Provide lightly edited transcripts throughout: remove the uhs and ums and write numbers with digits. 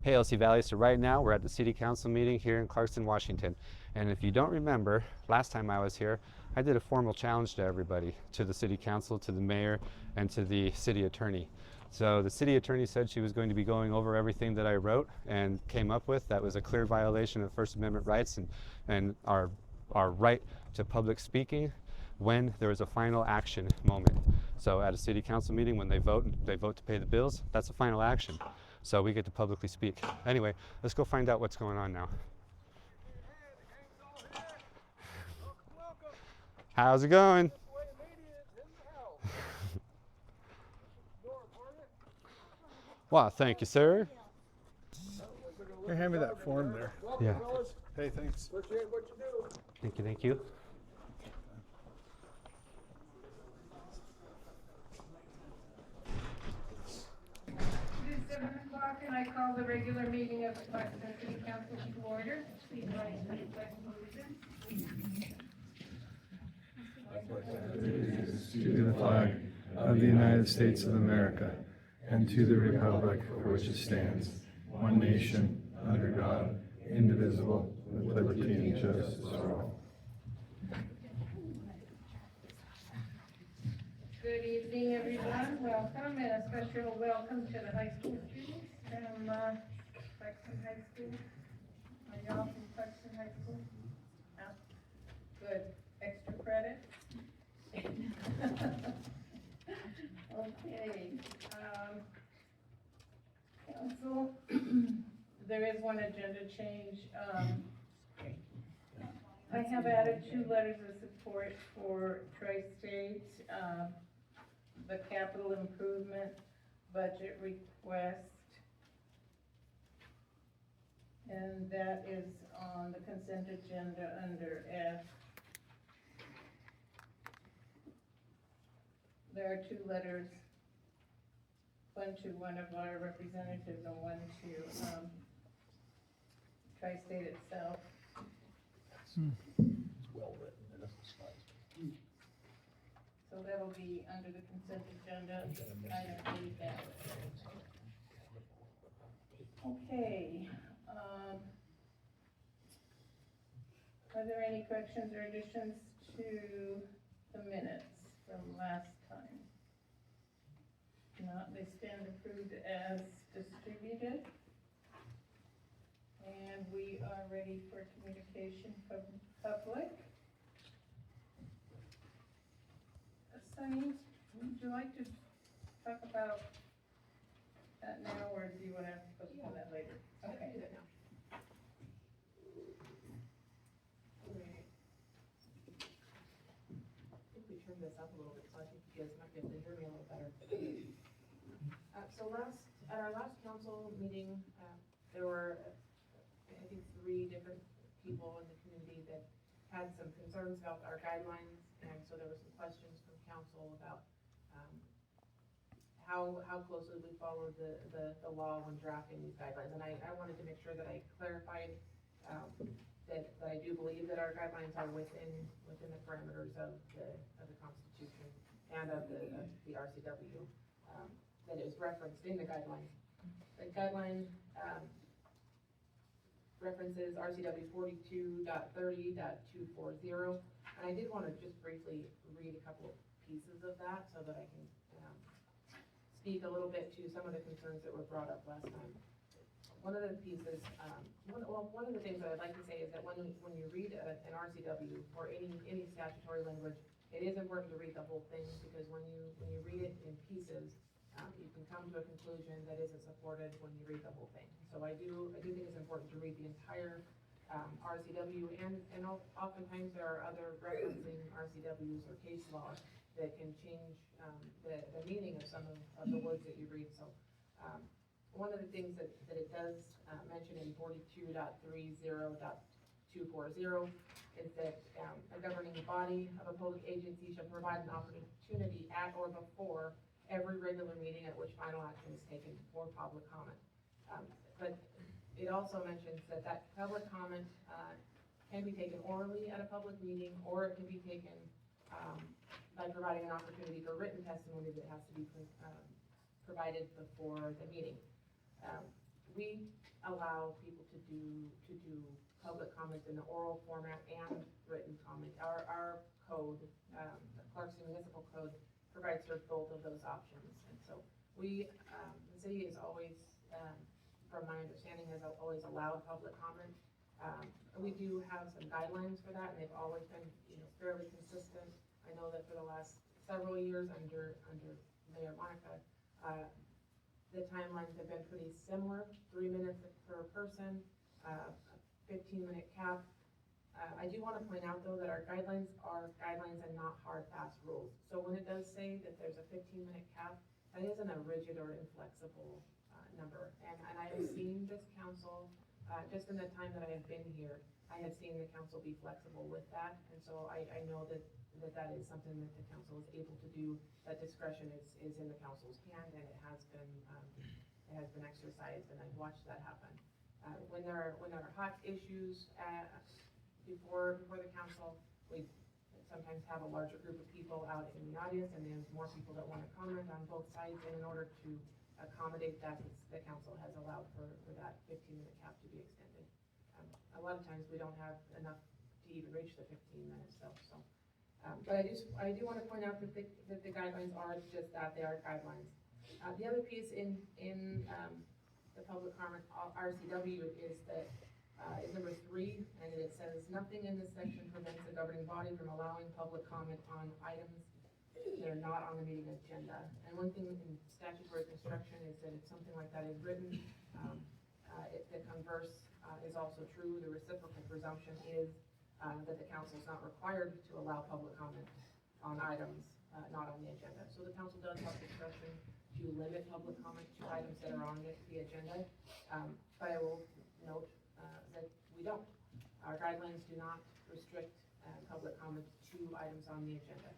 Hey LC Valley, so right now we're at the City Council meeting here in Clarkston, Washington. And if you don't remember, last time I was here, I did a formal challenge to everybody, to the City Council, to the Mayor, and to the City Attorney. So the City Attorney said she was going to be going over everything that I wrote and came up with that was a clear violation of First Amendment rights and our right to public speaking when there is a final action moment. So at a City Council meeting, when they vote to pay the bills, that's a final action. So we get to publicly speak. Anyway, let's go find out what's going on now. How's it going? Wow, thank you, sir. Here, hand me that form there. Yeah. Hey, thanks. Thank you, thank you. It is 7 o'clock and I call the regular meeting of the Clarkston City Council to order. Please rise for the pledge of allegiance. To the flag of the United States of America and to the republic for which it stands, one nation, under God, indivisible, with liberty and justice for all. Good evening, everyone. Welcome, and a special welcome to the high school students from Clarkston High School. Are y'all from Clarkston High School? Yeah. Good. Extra credit? Okay. Council, there is one agenda change. I have added 2 letters of support for Tri-State, the capital improvement budget request. And that is on the consent agenda under F. There are 2 letters, one to one of our representatives and one to Tri-State itself. So that'll be under the consent agenda, item 8F. Okay, are there any corrections or additions to the minutes from last time? Not, they stand approved as distributed. And we are ready for communication from public. Sunny, would you like to talk about that now, or do you want to postpone that later? Okay. Do that now. I think we turned this up a little bit, so I think you guys might be able to hear me a little better. So at our last council meeting, there were, I think, 3 different people in the community that had some concerns about our guidelines, and so there were some questions from council about how closely we followed the law when drafting these guidelines. And I wanted to make sure that I clarified that I do believe that our guidelines are within the parameters of the Constitution and of the RCW, that is referenced in the guidelines. The guideline references RCW 42.30.240, and I did want to just briefly read a couple of pieces of that so that I can speak a little bit to some of the concerns that were brought up last time. One of the pieces, one of the things that I'd like to say is that when you read an RCW or any statutory language, it is important to read the whole thing, because when you read it in pieces, you can come to a conclusion that isn't supported when you read the whole thing. So I do think it's important to read the entire RCW, and oftentimes there are other referencing RCWs or case laws that can change the meaning of some of the words that you read. So one of the things that it does mention in 42.30.240 is that a governing body of a public agency shall provide an opportunity at or before every regular meeting at which final action is taken for public comment. But it also mentions that public comment can be taken orally at a public meeting, or it can be taken by providing an opportunity for written testimony that has to be provided before the meeting. We allow people to do public comment in the oral format and written comment. Our code, the Clarkston Municipal Code, provides for both of those options. And so we, the city is always, from my understanding, has always allowed public comment. We do have some guidelines for that, and they've always been, fairly consistent. I know that for the last several years under Mayor Monica, the timelines have been pretty similar, 3 minutes per person, 15-minute cap. I do want to point out, though, that our guidelines are guidelines and not hard, fast rules. So when it does say that there's a 15-minute cap, that isn't a rigid or inflexible number. And I have seen this council, just in the time that I have been here, I have seen the council be flexible with that. And so I know that is something that the council is able to do. That discretion is in the council's hand, and it has been exercised, and I've watched that happen. When there are hot issues before the council, we sometimes have a larger group of people out in the audience, and there's more people that want to comment on both sides, and in order to accommodate that, the council has allowed for that 15-minute cap to be extended. A lot of times we don't have enough to even reach the 15 minutes, though. So, but I do want to point out that the guidelines are just that, they are guidelines. The other piece in the public comment RCW is that is number 3, and it says nothing in this section prevents the governing body from allowing public comment on items that are not on the meeting agenda. And one thing in statutory construction is that if something like that is written, the converse is also true. The reciprocal presumption is that the council is not required to allow public comment on items not on the agenda. So the council does have discretion to limit public comment to items that are on the agenda. But I will note that we don't. Our guidelines do not restrict public comment to items on the agenda.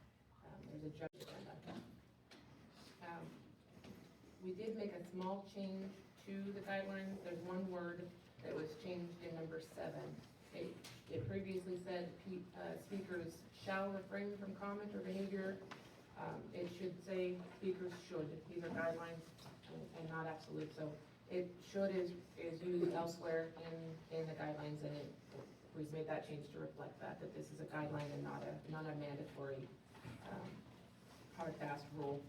There's a general agenda. We did make a small change to the guidelines. There's one word that was changed in number 7. It previously said speakers shall refrain from comment or behavior. It should say speakers should. These are guidelines and not absolute. So it should is used elsewhere in the guidelines, and we've made that change to reflect that this is a guideline and not a mandatory hard, fast rule.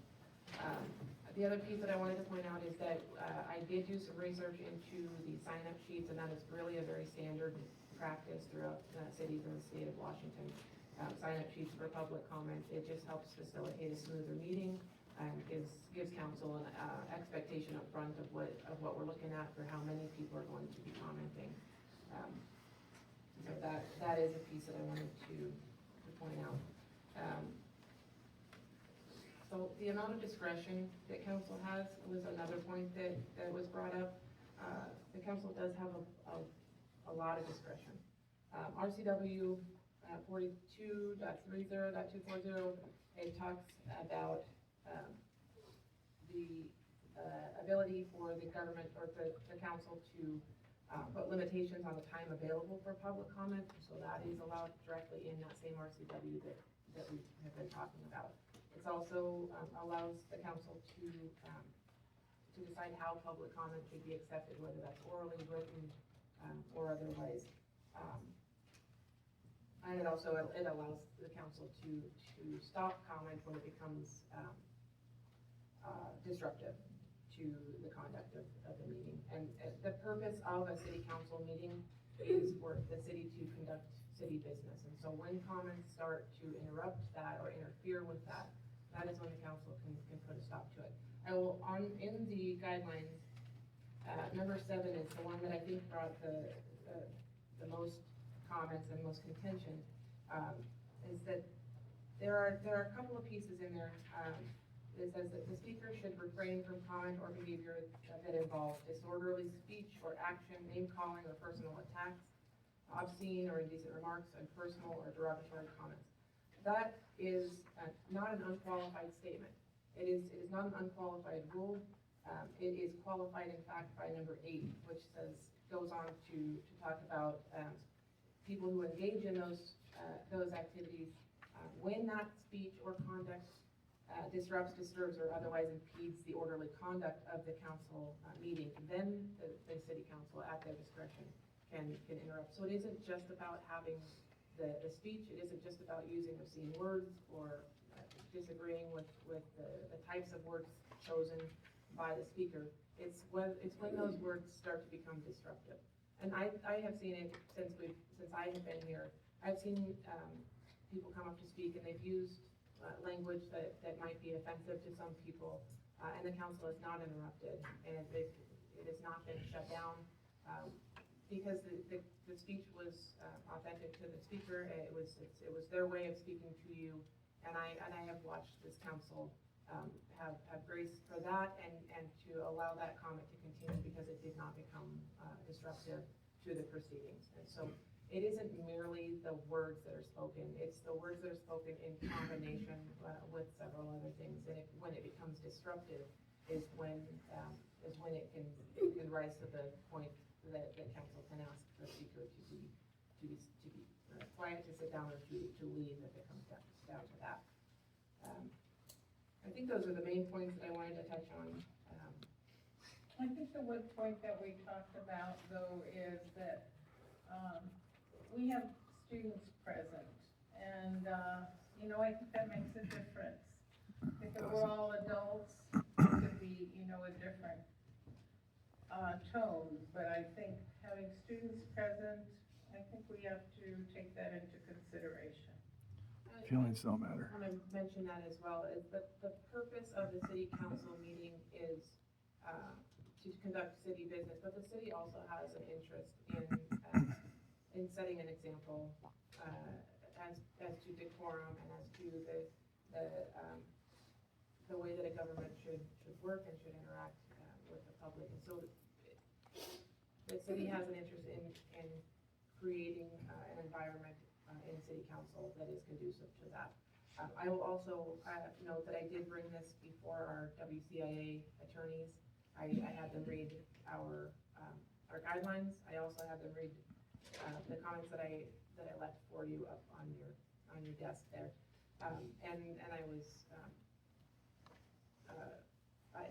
The other piece that I wanted to point out is that I did do some research into the sign-up sheets, and that is really a very standard practice throughout cities in the state of Washington. Sign-up sheets for public comment. It just helps facilitate a smoother meeting and gives council an expectation up front of what we're looking at for how many people are going to be commenting. So that is a piece that I wanted to point out. So the amount of discretion that council has was another point that was brought up. The council does have a lot of discretion. RCW 42.30.240, it talks about the ability for the government or the council to put limitations on the time available for public comment. So that is allowed directly in that same RCW that we have been talking about. It also allows the council to decide how public comment should be accepted, whether that's orally, written, or otherwise. And it allows the council to stop comment when it becomes disruptive to the conduct of the meeting. And the purpose of a city council meeting is for the city to conduct city business. And so when comments start to interrupt that or interfere with that, that is when the council can put a stop to it. I will, in the guidelines, number 7 is the one that I think brought the most comments and most contention, is that there are a couple of pieces in there. It says that the speaker should refrain from comment or behavior that involves disorderly speech or action, name calling or personal attacks, obscene or indecent remarks, and personal or derogatory comments. That is not an unqualified statement. It is not an unqualified rule. It is qualified, in fact, by number 8, which goes on to talk about people who engage in those activities when that speech or conduct disrupts, disturbs, or otherwise impedes the orderly conduct of the council meeting, then the city council, at their discretion, can interrupt. So it isn't just about having the speech, it isn't just about using obscene words or disagreeing with the types of words chosen by the speaker. It's when those words start to become disruptive. And I have seen it since I have been here. I've seen people come up to speak and they've used language that might be offensive to some people, and the council is not interrupted, and it has not been shut down, because the speech was authentic to the speaker. It was their way of speaking to you, and I have watched this council have grace for that, and to allow that comment to continue because it did not become disruptive to the proceedings. And so it isn't merely the words that are spoken, it's the words that are spoken in combination with several other things. And when it becomes disruptive is when it can rise to the point that the council can ask the speaker to be quiet, to sit down, or to leave if it comes down to that. I think those are the main points that I wanted to touch on. I think the one point that we talked about, though, is that we have students present, and, I think that makes a difference. If it were all adults, it could be, a different tone, but I think having students present, I think we have to take that into consideration. Feelings don't matter. I want to mention that as well, is that the purpose of the city council meeting is to conduct city business, but the city also has an interest in setting an example as to decorum and as to the way that a government should work and should interact with the public. And so the city has an interest in creating an environment in city council that is conducive to that. I will also note that I did bring this before our WCIA attorneys. I had them read our guidelines. I also had them read the comments that I left for you up on your desk there. And I was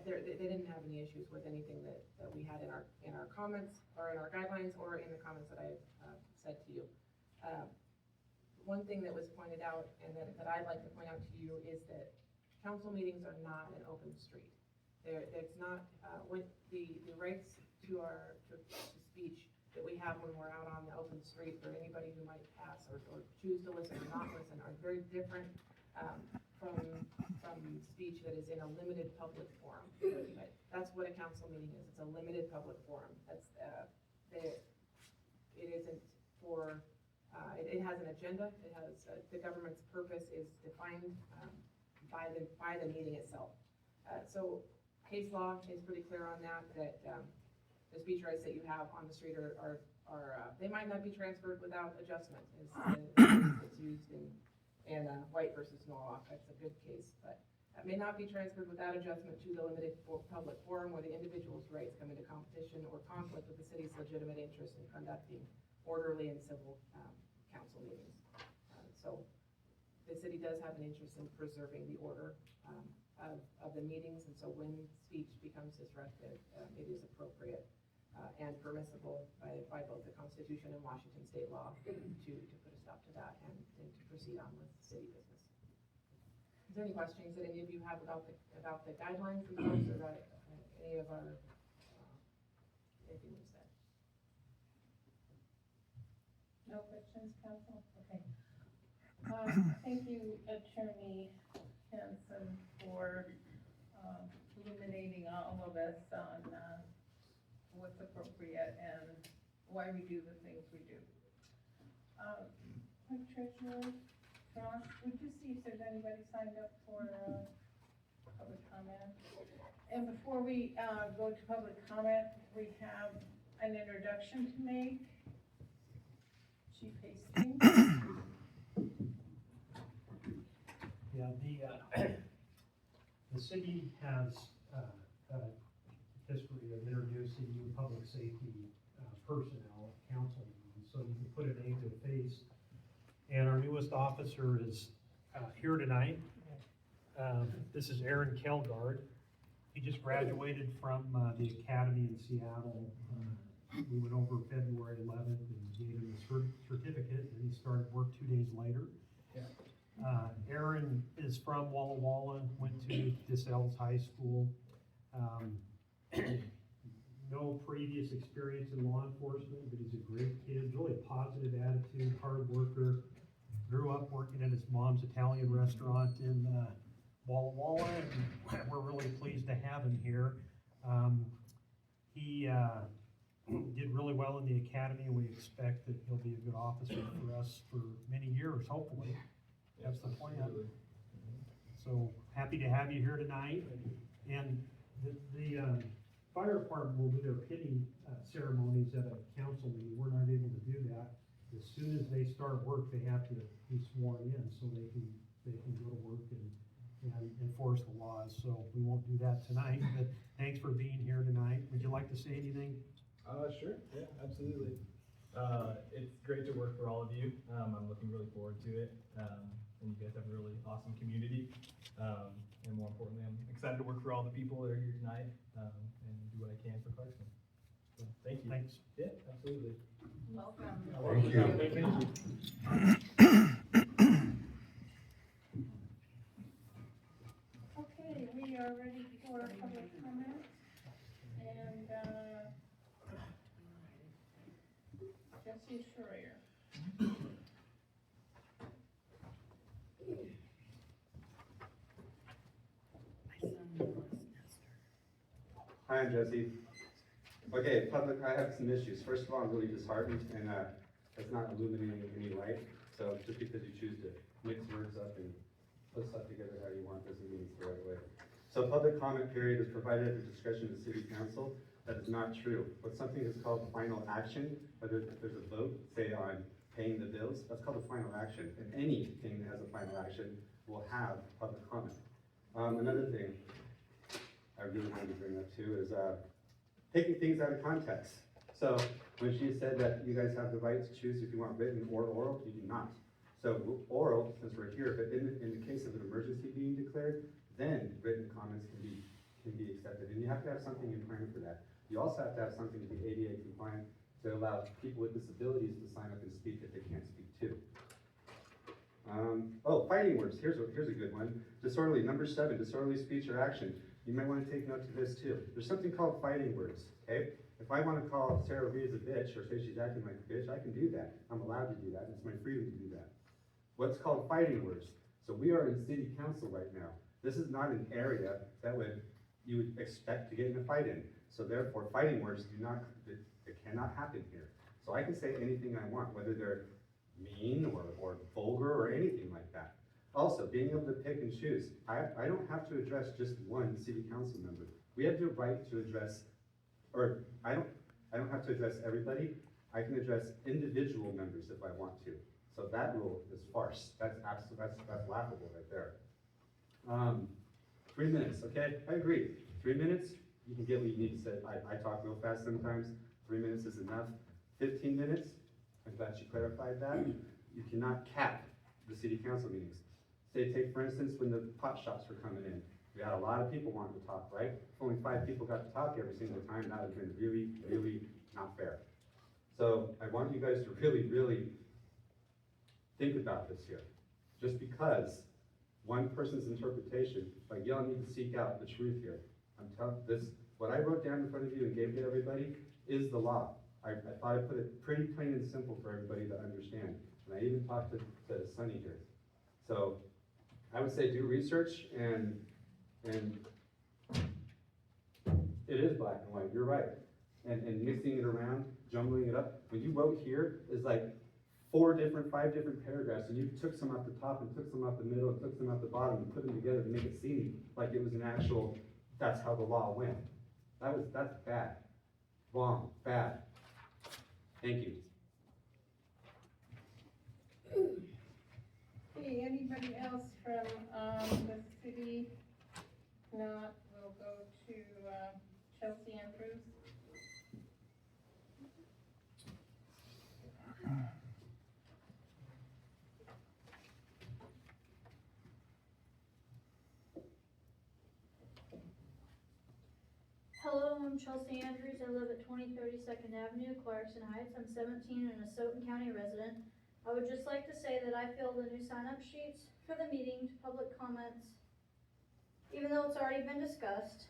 they didn't have any issues with anything that we had in our comments or in our guidelines or in the comments that I said to you. One thing that was pointed out and that I'd like to point out to you is that council meetings are not an open street. It's not with the rights to speech that we have when we're out on the open street for anybody who might pass or choose to listen or not listen are very different from speech that is in a limited public forum. That's what a council meeting is. It's a limited public forum. It isn't for. It has an agenda. It has the government's purpose is defined by the meeting itself. So case law is pretty clear on that. The speech rights that you have on the street are they might not be transferred without adjustment. It's used in White versus Norwalk. That's a good case, but that may not be transferred without adjustment to the limited public forum where the individual's rights come into competition or conflict with the city's legitimate interest in conducting orderly and civil council meetings. So the city does have an interest in preserving the order of the meetings, and so when speech becomes disruptive, it is appropriate and permissible by both the Constitution and Washington state law to put a stop to that and to proceed on with city business. Is there any questions that any of you have about the guidelines themselves or about any of our anything we said? No questions, council? Okay. Thank you, Attorney Hanson, for illuminating all of us on what's appropriate and why we do the things we do. Treasurer Ross, would you see if there's anybody signed up for public comment? And before we go to public comment, we have an introduction to make. Chief Hastings. Yeah, the city has a history of introducing new public safety personnel at council meetings, so you can put a name to a face. And our newest officer is here tonight. This is Aaron Kelgard. He just graduated from the academy in Seattle. We went over February 11th and gave him a certificate, and he started work 2 days later. Aaron is from Walla Walla, went to DeSales High School. No previous experience in law enforcement, but he's a great kid, really positive attitude, hard worker. Grew up working at his mom's Italian restaurant in Walla Walla, and we're really pleased to have him here. He did really well in the academy, and we expect that he'll be a good officer for us for many years, hopefully. That's the plan. So happy to have you here tonight. And the fire department will do their pinning ceremonies at a council meeting. We're not able to do that. As soon as they start work, they have to be sworn in so they can go to work and enforce the laws. So we won't do that tonight, but thanks for being here tonight. Would you like to say anything? Sure, yeah, absolutely. It's great to work for all of you. I'm looking really forward to it. And you guys have a really awesome community. And more importantly, I'm excited to work for all the people that are here tonight, and do what I can for Clarkston. So, thank you. Thanks. Yeah, absolutely. Welcome. Thank you. Thank you. Okay, we are ready for public comment. And, Jesse Schreier. Hi, I'm Jesse. Okay, public, I have some issues. First of all, I'm really disheartened, and it's not illuminating any light. So just because you choose to mix words up and put stuff together how you want doesn't mean it's the right way. So public comment period is provided at the discretion of the city council. That is not true. What something is called final action, whether if there's a vote, say on paying the bills, that's called a final action. And anything that has a final action will have public comment. Another thing I really wanted to bring up too is taking things out of context. So when she said that you guys have the right to choose if you want written or oral, you do not. So oral, since we're here, but in the case of an emergency being declared, then written comments can be accepted. And you have to have something in plan for that. You also have to have something to be ADA compliant to allow people with disabilities to sign up and speak if they can't speak too. Fighting words, here's a good one. Disorderly, number 7, disorderly speech or action. You might want to take note to this too. There's something called fighting words, okay? If I want to call Sarah Reeves a bitch or say she's acting like a bitch, I can do that. I'm allowed to do that. It's my freedom to do that. What's called fighting words? So we are in city council right now. This is not an area that you would expect to get in a fight in. So therefore, fighting words it cannot happen here. So I can say anything I want, whether they're mean or vulgar or anything like that. Also, being able to pick and choose. I don't have to address just one city council member. We have the right to address, or I don't have to address everybody. I can address individual members if I want to. So that rule is farce. That's laughable right there. 3 minutes, okay? I agree. 3 minutes, you can get what you need to say. I talk real fast sometimes. 3 minutes is enough. 15 minutes, I'm glad you clarified that. You cannot cap the city council meetings. Say, take for instance, when the pot shops were coming in. We had a lot of people wanting to talk, right? If only 5 people got to talk every single time, that would have been really, really not fair. So I want you guys to really, really think about this here. Just because one person's interpretation, like y'all need to seek out the truth here. I'm telling this, what I wrote down in front of you and gave to everybody is the law. I thought I put it pretty plain and simple for everybody to understand. And I even talked to Sunny here. So I would say do research and it is black and white, you're right. And mixing it around, jumbling it up. When you wrote here is like 5 different paragraphs, and you took some off the top and took some off the middle and took some off the bottom and put them together to make it seem like it was an actual, that's how the law went. That's bad. Wrong, bad. Thank you. Okay, anybody else from, the city? Not, we'll go to, Chelsea Andrews. I'm Chelsea Andrews. I live at 2032nd Avenue, Clarkston Heights. I'm 17 and a Stoughton County resident. I would just like to say that I feel the new sign-up sheets for the meeting to public comments, even though it's already been discussed,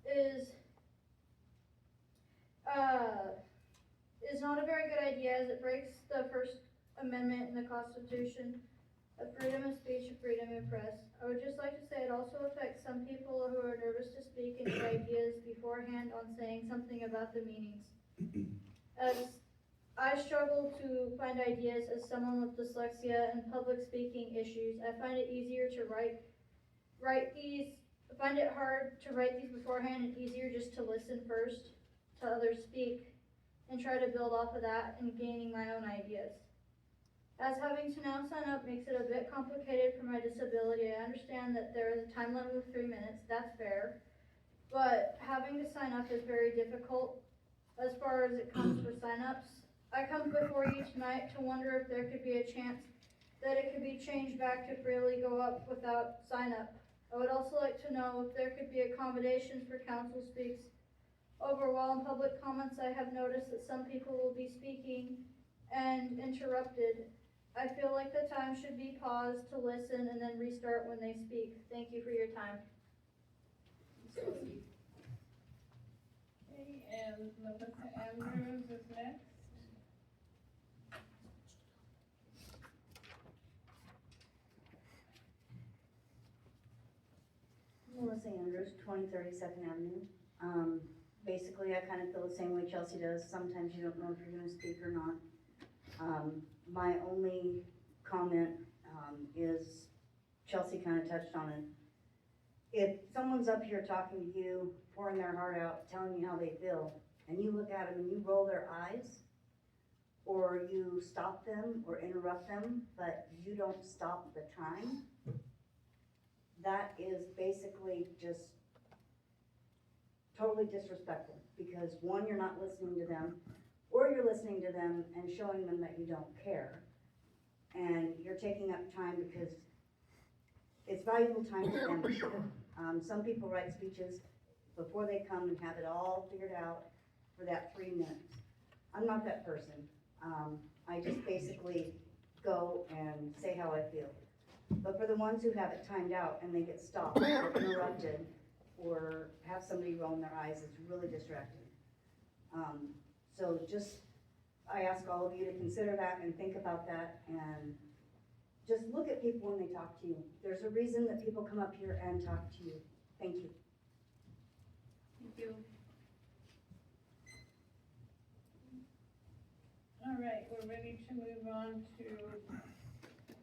is not a very good idea, as it breaks the First Amendment in the Constitution of freedom of speech and freedom of press. I would just like to say it also affects some people who are nervous to speak and get ideas beforehand on saying something about the meetings. As I struggle to find ideas as someone with dyslexia and public speaking issues, I find it easier to find it hard to write these beforehand and easier just to listen first to others speak and try to build off of that and gaining my own ideas. As having to now sign up makes it a bit complicated for my disability. I understand that there is a time limit of 3 minutes, that's fair, but having to sign up is very difficult as far as it comes for sign-ups. I come before you tonight to wonder if there could be a chance that it could be changed back to freely go up without sign-up. I would also like to know if there could be accommodations for council speaks over while in public comments. I have noticed that some people will be speaking and interrupted. I feel like the time should be paused to listen and then restart when they speak. Thank you for your time. Okay, and Melissa Andrews is next. Melissa Andrews, 2032nd Avenue. Basically, I kind of feel the same way Chelsea does. Sometimes you don't know if you're going to speak or not. My only comment is, Chelsea kind of touched on it. If someone's up here talking to you, pouring their heart out, telling you how they feel, and you look at them and you roll their eyes, or you stop them or interrupt them, but you don't stop the time, that is basically just totally disrespectful, because one, you're not listening to them, or you're listening to them and showing them that you don't care, and you're taking up time because it's valuable time for them. Some people write speeches before they come and have it all figured out for that 3 minutes. I'm not that person. I just basically go and say how I feel. But for the ones who have it timed out and they get stopped or interrupted or have somebody rolling their eyes, it's really distracting. So just, I ask all of you to consider that and think about that, and just look at people when they talk to you. There's a reason that people come up here and talk to you. Thank you. Thank you. All right, we're ready to move on to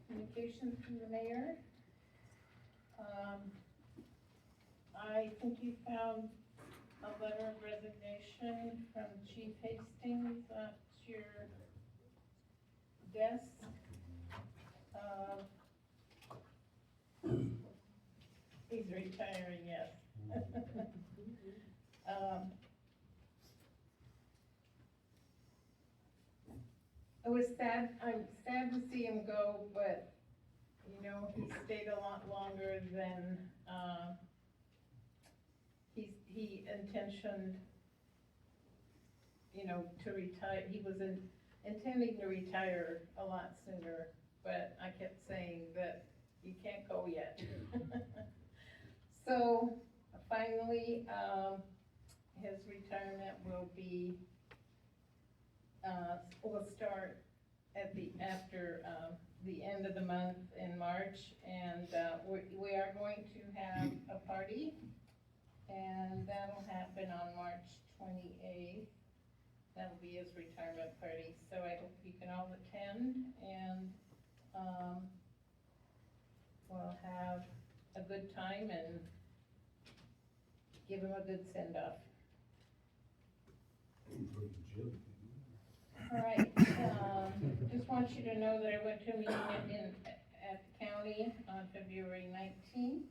communications from the mayor. I think you found a letter of resignation from Chief Hastings at your desk. He's retiring, yes. It was sad, I'm sad to see him go, but, you know, he stayed a lot longer than, he intentioned, you know, to retire. He was intending to retire a lot sooner, but I kept saying that you can't go yet. So finally, his retirement will be, will start at after the end of the month in March, and we are going to have a party, and that'll happen on March 28th. That'll be his retirement party, so I hope you can all attend, and we'll have a good time and give him a good send-off. All right, just want you to know that I went to a meeting at the county on February 19th.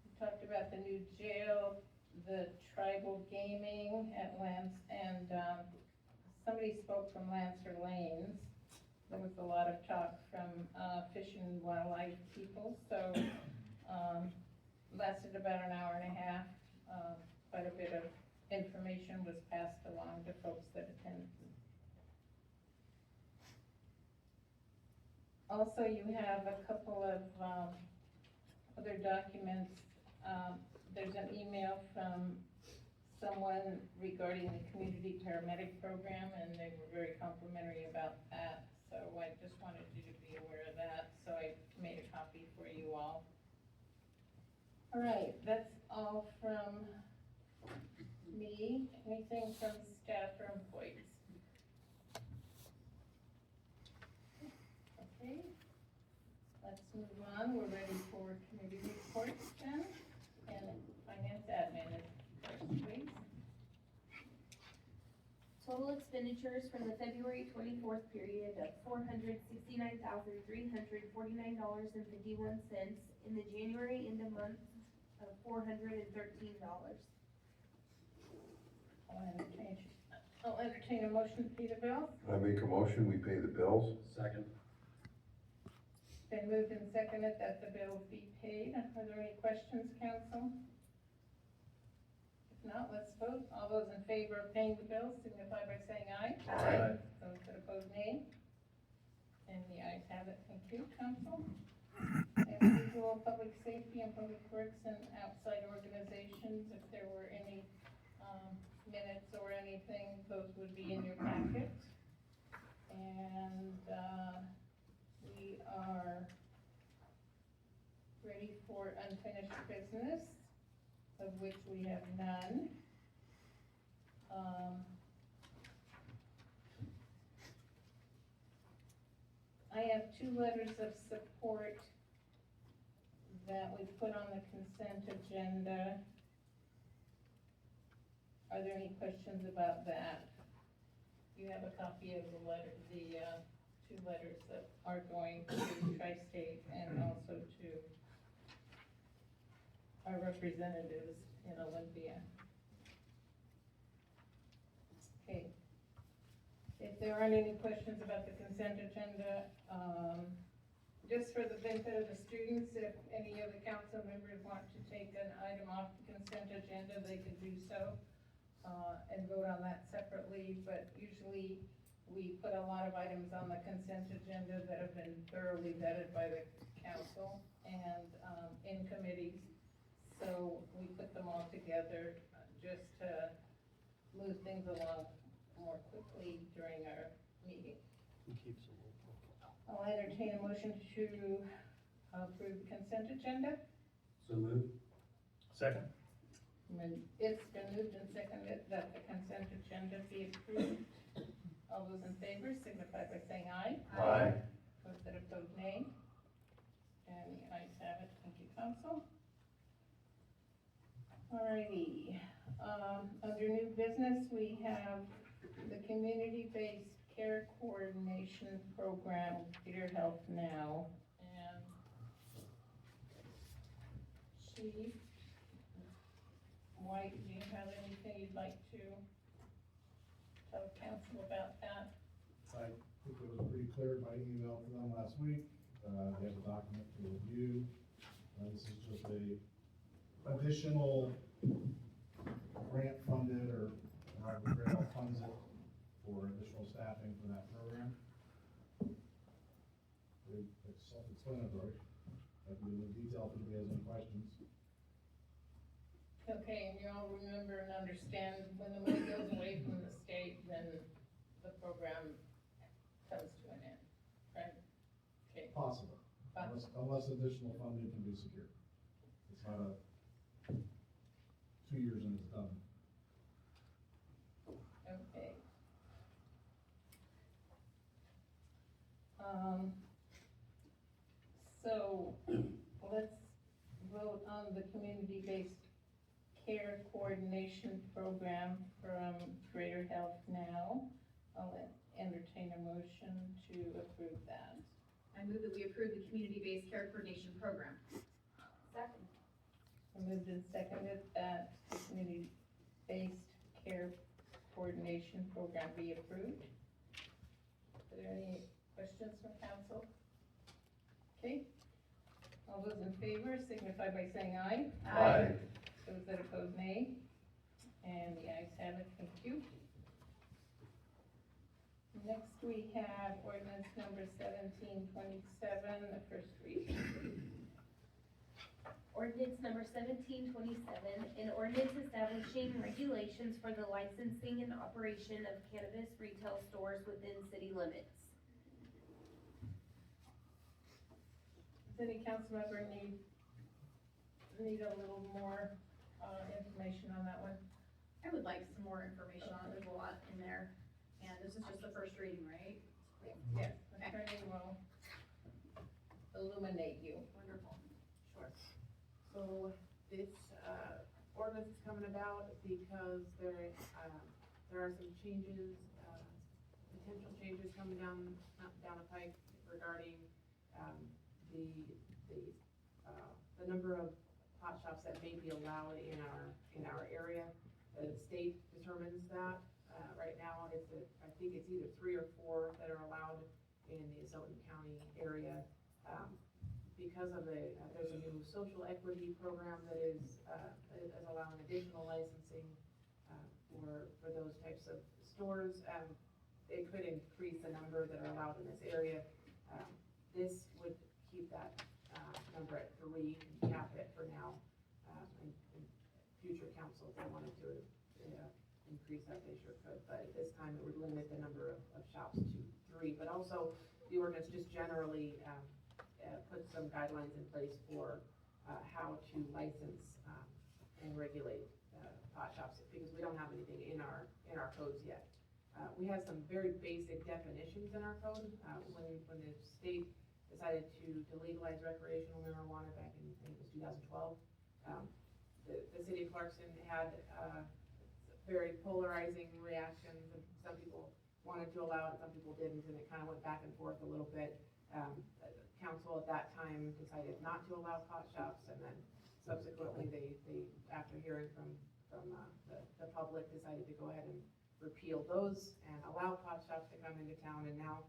We talked about the new jail, the tribal gaming at Lance, and somebody spoke from Lancer Lanes. There was a lot of talk from Fish and Wildlife people, so lasted about an hour and a half, quite a bit of information was passed along to folks that attended. Also, you have a couple of other documents. There's an email from someone regarding the community paramedic program, and they were very complimentary about that. So I just wanted you to be aware of that, so I made a copy for you all. All right, that's all from me. Anything from staff or employees? Okay, let's move on. We're ready for committee reports then, and finance admin is first, please. Total expenditures from the February 24th period of $469,349.51 in the January end of month of $413. I'll entertain a motion to pay the bills. I make a motion, we pay the bills. Second. Been moved and seconded that the bills be paid. Are there any questions, council? If not, let's vote. All those in favor of paying the bills signify by saying aye. Aye. Those that oppose, nay. And the ayes have it. Thank you, council. As usual, public safety and public works and outside organizations, if there were any minutes or anything, those would be in your packet. And we are ready for unfinished business, of which we have none. I have 2 letters of support that we put on the consent agenda. Are there any questions about that? You have a copy of the letter, the 2 letters that are going to Tri-State and also to our representatives in Olympia. Okay. If there aren't any questions about the consent agenda, just for the benefit of the students, if any of the council members want to take an item off the consent agenda, they can do so and vote on that separately. But usually we put a lot of items on the consent agenda that have been thoroughly vetted by the council and in committees. So we put them all together just to move things along more quickly during our meeting. I'll entertain a motion to approve the consent agenda. So moved. Second. It's been moved and seconded that the consent agenda be approved. All those in favor signify by saying aye. Aye. Those that oppose, nay. And the ayes have it. Thank you, council. Alrighty, under new business, we have the community-based care coordination program, Clear Health Now, and Chief White, do you have anything you'd like to tell council about that? I think it was pretty clear by email to them last week. They have a document to review. This is just a additional grant funded or however Great Health funds it for additional staffing for that program. It's self-explanatory. I can go into detail if anybody has any questions. Okay, and you all remember and understand when the money goes away from the state, then the program comes to an end, right? Okay. Possible, unless additional funding can be secured. It's not a 2 years and it's done. Okay. So let's vote on the community-based care coordination program from Greater Health Now. I'll entertain a motion to approve that. I move that we approve the community-based care coordination program. Second. Moved and seconded that the community-based care coordination program be approved. Are there any questions from council? Okay. All those in favor signify by saying aye. Aye. Those that oppose, nay. And the ayes have it, thank you. Next, we have ordinance number 1727, the first reading. Ordinance number 1727, an ordinance establishing regulations for the licensing and operation of cannabis retail stores within city limits. Does any council member need a little more, information on that one? I would like some more information on it. There's a lot in there, and this is just the first reading, right? Yes, attorney will illuminate you. Wonderful. Sure. So this, ordinance is coming about because there are some changes, potential changes coming down the pike regarding, the number of pot shops that may be allowed in our area. The state determines that, right now, I think it's either 3 or 4 that are allowed in the Asotin County area. Because of there's a new social equity program that is allowing additional licensing, for those types of stores. It could increase the number that are allowed in this area. This would keep that, number at 3 and cap it for now. And future council, if they wanted to, increase that, they sure could, but at this time, it would limit the number of shops to 3. But also, the ordinance just generally, put some guidelines in place for, how to license, and regulate, pot shops, because we don't have anything in our codes yet. We have some very basic definitions in our code. When the state decided to legalize recreational marijuana back in, I think it was 2012, the city of Clarkston had, very polarizing reactions, and some people wanted to allow it, some people didn't, and it kind of went back and forth a little bit. Council at that time decided not to allow pot shops, and then subsequently they after hearing from the public, decided to go ahead and repeal those and allow pot shops to come into town. And now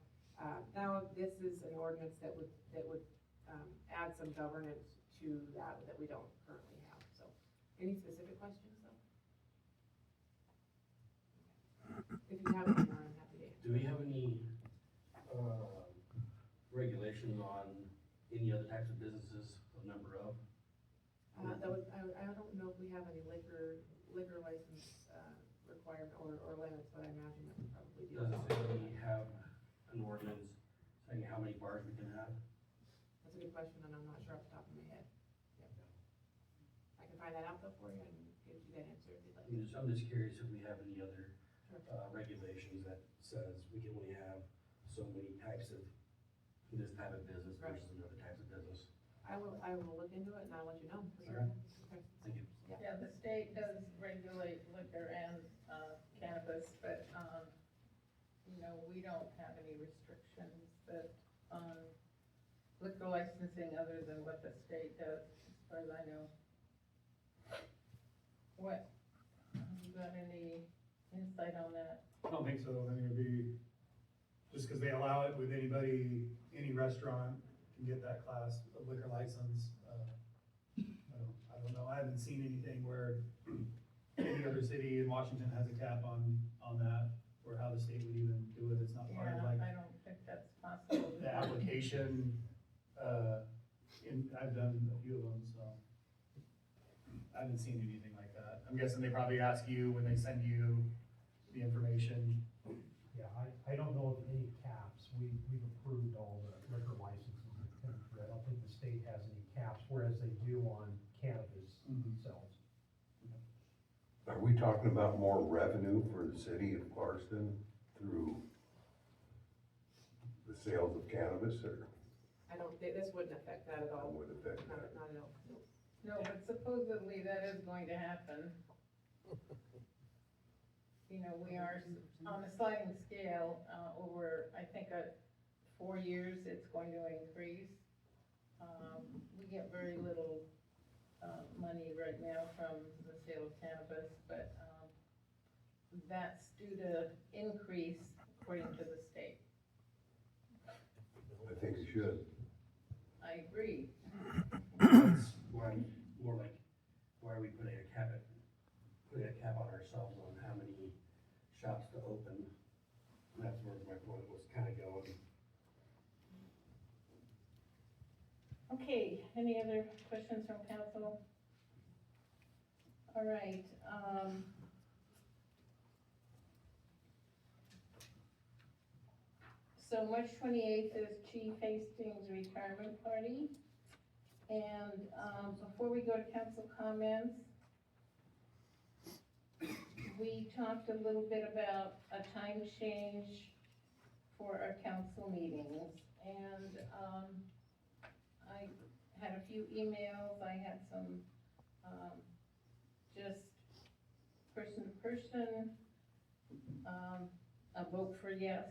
this is an ordinance that would add some governance to that we don't currently have. So, any specific questions though? If you have any more, I'm happy to answer. Do we have any, regulations on any other types of businesses, a number of? I don't know if we have any liquor license, requirement or limits, but I imagine that we probably do. Does the city have an ordinance saying how many bars we can have? That's a good question, and I'm not sure off the top of my head. Yep. I can find that out though for you and give you that answer if you'd like. I'm just curious if we have any other, Sure. regulations that says we can only have so many types of this type of business versus another types of business. I will look into it and I'll let you know for All sure. right. Okay. Thank you. Yeah, the state does regulate liquor and, cannabis, but, we don't have any restrictions that, on liquor licensing other than what the state does, as far as I know. What, you got any insight on that? I don't think so. I mean, it'd be, just because they allow it with anybody, any restaurant can get that class of liquor license. I don't know. I haven't seen anything where any other city in Washington has a cap on that, or how the state would even do it. It's not part of like I don't think that's possible. the application. I've done a few of them, so I haven't seen anything like that. I'm guessing they probably ask you when they send you the information. Yeah, I don't know of any caps. We've approved all the liquor licenses in the country. I don't think the state has any caps, whereas they do on cannabis themselves. Are we talking about more revenue for the city of Clarkston through the sales of cannabis, or? I don't think, this wouldn't affect that at all. Would affect that? Not at all. No. No, but supposedly that is going to happen. We are on a sliding scale, over, I think, 4 years, it's going to increase. We get very little, money right now from the sale of cannabis, but, that's due to increase according to the state. I think it should. I agree. Why are we putting a cap on ourselves? when it was kinda going. Okay, any other questions from council? All right, so March 28th is Chief Hastings' retirement party. And, before we go to council comments, we talked a little bit about a time change for our council meetings. And, I had a few emails, I had some, just person to person, a vote for yes.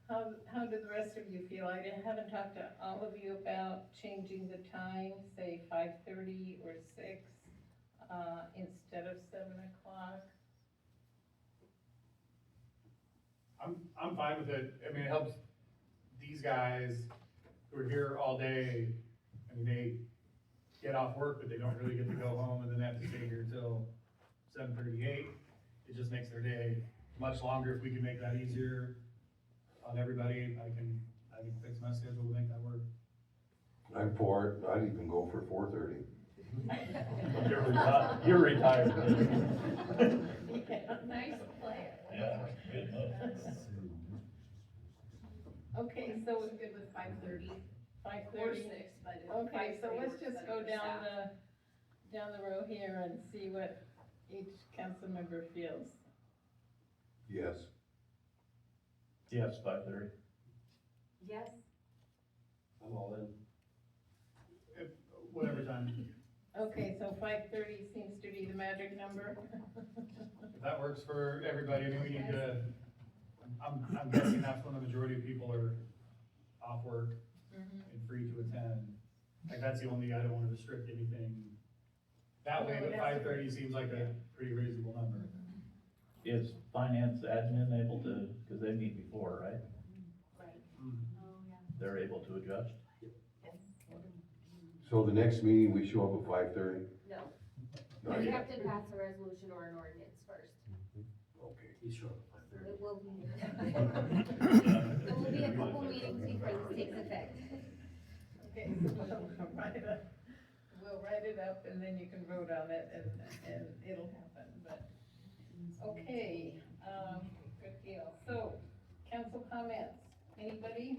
How do the rest of you feel? I haven't talked to all of you about changing the time, say 5:30 or 6, instead of 7 o'clock. I'm fine with it. I mean, it helps these guys who are here all day. I mean, they get off work, but they don't really get to go home, and then they have to stay here till 7:38. It just makes their day much longer. If we can make that easier on everybody, I can fix my schedule to make that work. I'm for it, I'd even go for 4:30. You're retired. Nice play. Yeah, good enough. Okay, so I'm good with 5:30 or 5:30. 6, but if Okay, so 5:30 let's works just better go for down staff. down the row here and see what each council member feels. Yes. Yes, 5:30. Yes. I'm all in. Whatever time. Okay, so 5:30 seems to be the magic number. If that works for everybody, I mean, we need to, I'm guessing that's when the majority of people are off work Mhm. and free to attend. Like, that's the only, I don't wanna restrict anything that way, No, but it has to 5:30 seems like a pretty reasonable number. Is finance admin able to, because they meet before, right? Right. Mm. Oh, yeah. They're able to adjust? Yes. So the next meeting, we show up at 5:30? No, Not we yet. have to pass a resolution or an ordinance first. Okay, he's showing up at 5:30. It will be. It will be a couple meetings before this takes effect. Okay, so we'll write it up and then you can vote on it and it'll happen, but, okay, good deal. So, council comments, anybody?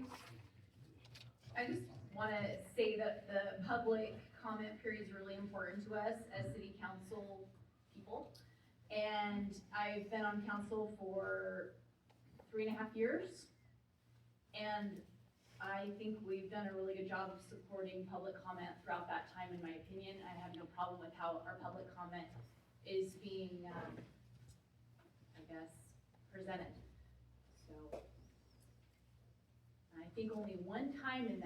I just wanna say that the public comment period is really important to us as city council people. And I've been on council for 3.5 years. And I think we've done a really good job of supporting public comment throughout that time, in my opinion. I have no problem with how our public comment is being, I guess, presented. So, I think only one time in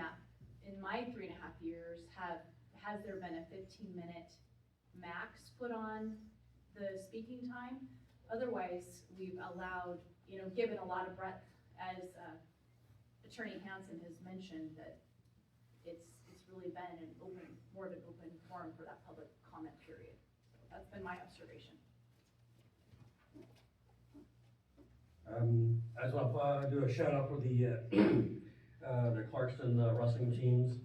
my 3.5 years has there been a 15-minute max put on the speaking time. Otherwise, we've allowed, given a lot of breadth, as Attorney Hansen has mentioned, that it's really been more of an open forum for that public comment period. So that's been my observation. I just want to do a shout out for the Clarkston wrestling teams.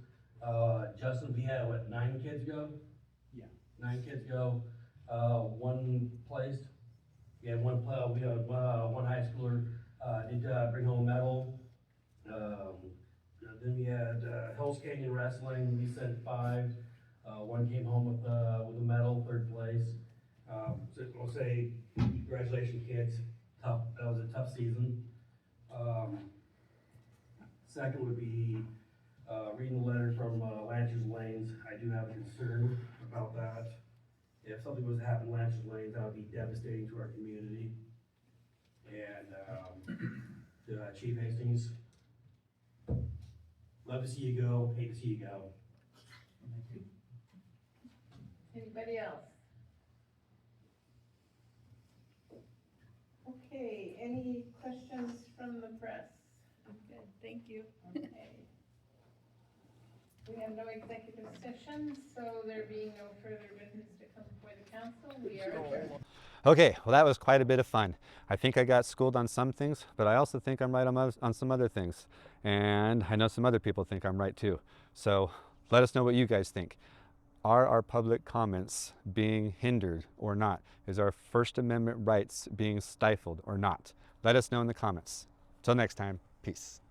Justin, we had, 9 kids go? Yeah. 9 kids go, 1 placed. We had one high schooler, did bring home a medal. Then we had Hell's Canyon Wrestling, we sent 5. 1 came home with a medal, 3rd place. So I'll say, congratulations, kids. Tough. That was a tough season. Second would be reading the letter from Lancer's Lanes. I do have a concern about that. If something was to happen in Lancer's Lanes, that would be devastating to our community. And to Chief Hastings, love to see you go, hate to see you go. Anybody else? Okay, any questions from the press? Good, thank you. Okay. We have no executive session, so there being no further business to come before the council, we are adjourned. Okay, well that was quite a bit of fun. I think I got schooled on some things, but I also think I'm right on some other things. And I know some other people think I'm right too. So let us know what you guys think. Are our public comments being hindered or not? Is our First Amendment rights being stifled or not? Let us know in the comments. Till next time, peace.